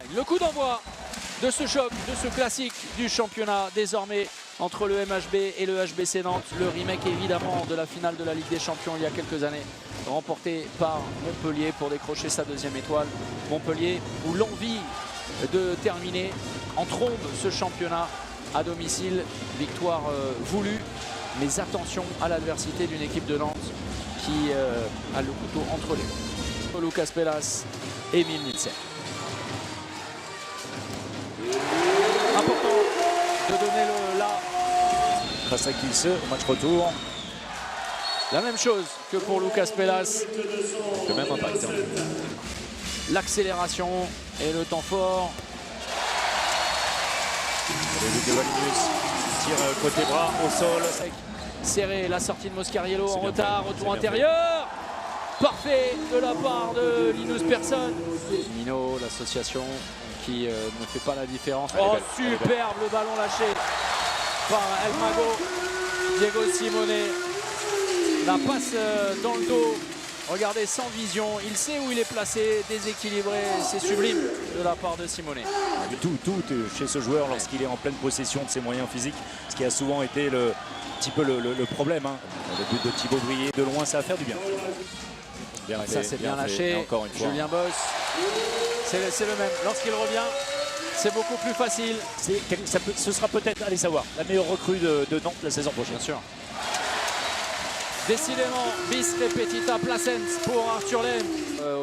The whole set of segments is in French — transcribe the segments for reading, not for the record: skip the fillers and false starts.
Le coup d'envoi de ce choc, de ce classique du championnat désormais entre le MHB et le HBC Nantes. Le remake évidemment de la finale de la Ligue des Champions il y a quelques années, remporté par Montpellier pour décrocher sa deuxième étoile. Montpellier où l'envie de terminer en trombe ce championnat à domicile. Victoire voulue, mais attention à l'adversité d'une équipe de Nantes qui a le couteau entre les mains. Lucas Pelas et Emil Nielsen. Important de donner le là. Grâce à Kilse au match retour. La même chose que pour Lucas Pelas. Le même impact. L'accélération et le temps fort. Le de Walinus tire côté bras au sol. Serré, la sortie de Moscariello en retard, fait. retour intérieur. Parfait de la part de Linus Persson. Mino, l'association qui ne fait pas la différence. Oh, superbe le ballon lâché par El Mago. Diego Simone. La passe dans le dos. Regardez, sans vision, il sait où il est placé, déséquilibré, c'est sublime de la part de Simone. Tout chez ce joueur lorsqu'il est en pleine possession de ses moyens physiques, ce qui a souvent été un petit peu le problème. Hein. Le but de Thibaut Brié de loin, ça va faire du bien. Bien ça c'est bien lâché. Encore une fois. Julien Boss, c'est le même. Lorsqu'il revient, c'est beaucoup plus facile. Ce sera peut-être, allez savoir, la meilleure recrue de Nantes la saison prochaine. Bien sûr. Décidément, bis repetita placens pour Arthur Lem.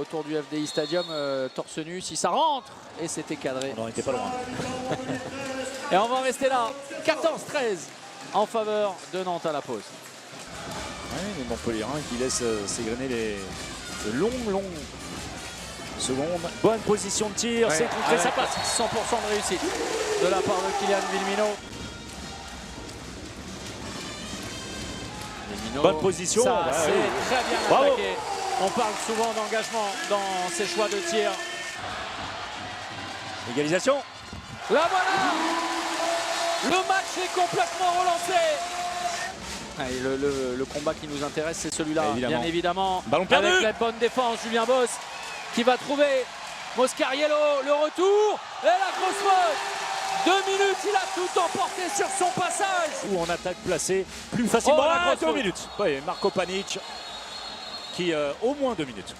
Autour du FDI Stadium, torse nu, si ça rentre. Et c'était cadré. On n'en était pas loin. Et on va rester là. 14-13 en faveur de Nantes à la pause. Oui, les Montpelliérains qui laissent s'égrener les longues secondes. Bonne position de tir, c'est contré, ça passe. 100% de réussite de la part de Kylian Villemino. Bonne position. Ça, c'est très bien Bravo. attaqué. On parle souvent d'engagement dans ses choix de tir. Égalisation. Là voilà. Le match est complètement relancé. Allez, le combat qui nous intéresse, c'est celui-là, bien évidemment. Ballon perdu. Avec la bonne défense, Julien Boss qui va trouver Moscariello, le retour et la grosse faute. 2 minutes, il a tout emporté sur son passage. Ou en attaque placée plus facilement. La 2 minutes. Oui, Marco Panic qui au moins 2 minutes.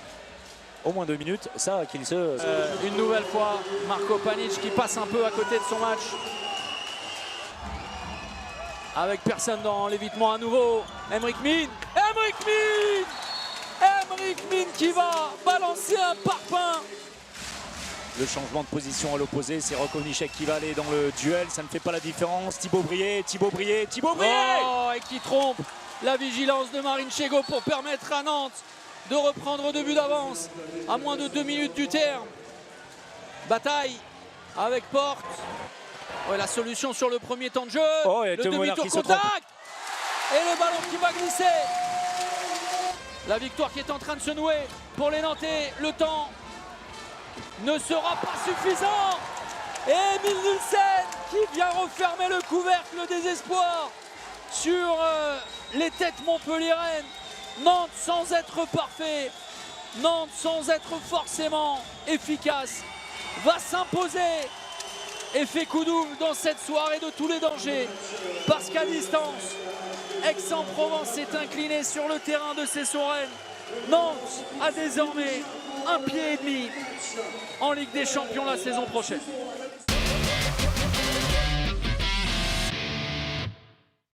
Au moins 2 minutes, ça qu'il se... Une nouvelle fois, Marco Panic qui passe un peu à côté de son match. Avec personne dans l'évitement à nouveau. Emric Min qui va balancer un parpaing. Le changement de position à l'opposé, c'est Rocco Nichek qui va aller dans le duel, ça ne fait pas la différence. Thibaut Brié. Oh, et qui trompe la vigilance de Marine Chego pour permettre à Nantes de reprendre 2 buts d'avance à moins de 2 minutes du terme. Bataille avec Porte. Ouais, la solution sur le premier temps de jeu. Oh, le demi-tour contact. Et le ballon qui va glisser. La victoire qui est en train de se nouer pour les Nantais. Le temps ne sera pas suffisant. Et Emil Nielsen qui vient refermer le couvercle des espoirs sur les têtes montpelliéraines. Nantes sans être parfait, Nantes sans être forcément efficace, va s'imposer et fait coup double dans cette soirée de tous les dangers. Parce qu'à distance, Aix-en-Provence s'est incliné sur le terrain de ses Sorennes. Nantes a désormais un pied et demi en Ligue des Champions la saison prochaine.